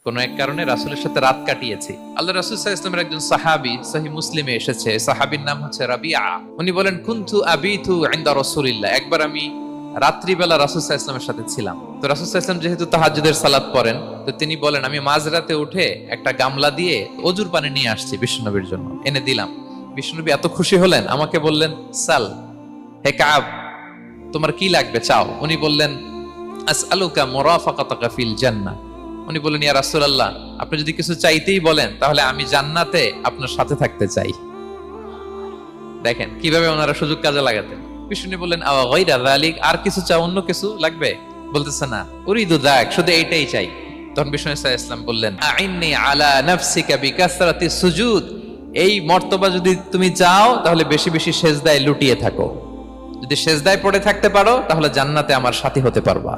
কোন এক কারণে রাসূলের সাথে রাত কাটিয়েছি। আল্লাহ রাসূল সাল্লাল্লাহু আলাইহি ওয়াসাল্লামের একজন সাহাবী, সহিহ মুসলিমে এসেছে, সাহাবীর নাম হচ্ছে রাবিআ। উনি বলেন, কুনতু আবিতু ইনদা রাসূলিল্লাহ, একবার আমি রাত্রিবেলা রাসূল সাল্লাল্লাহু আলাইহি ওয়াসাল্লামের সাথে ছিলাম। তো রাসূল সাল্লাল্লাহু আলাইহি ওয়াসাল্লাম যেহেতু তাহাজ্জুদের সালাত পড়েন, তো তিনি বলেন, আমি মাঝরাতে উঠে একটা গামলা দিয়ে অজুর পানি নিয়ে আসছি বিশ্বনবীর জন্য, এনে দিলাম। বিশ্বনবী এত খুশি হলেন, আমাকে বললেন, সাল, হে কাব, তোমার কি লাগবে চাও। উনি বললেন, আসআলুকা মুরাফাকাতাকা ফিল জান্নাহ। উনি বললেন, ইয়া রাসূলুল্লাহ, আপনি যদি কিছু চাইতেই বলেন তাহলে আমি জান্নাতে আপনার সাথে থাকতে চাই। দেখেন কিভাবে ওনারা সুযোগ কাজে লাগাতেন। বিষ্ণু বললেন, আওয়া গায়রা যালিক, আর কিছু চাও, অন্য কিছু লাগবে? বলতেছে না, উরিদু যাক, শুধু এইটাই চাই। তখন বিষ্ণু সাল্লাল্লাহু আলাইহি ওয়াসাল্লাম বললেন, আইন্নি আলা নাফসিকা বিকাসরাতি সুজুদ, এই মর্তবা যদি তুমি চাও তাহলে বেশি বেশি সেজদায় লুটিয়ে থাকো। যদি সেজদায় পড়ে থাকতে পারো তাহলে জান্নাতে আমার সাথী হতে পারবা।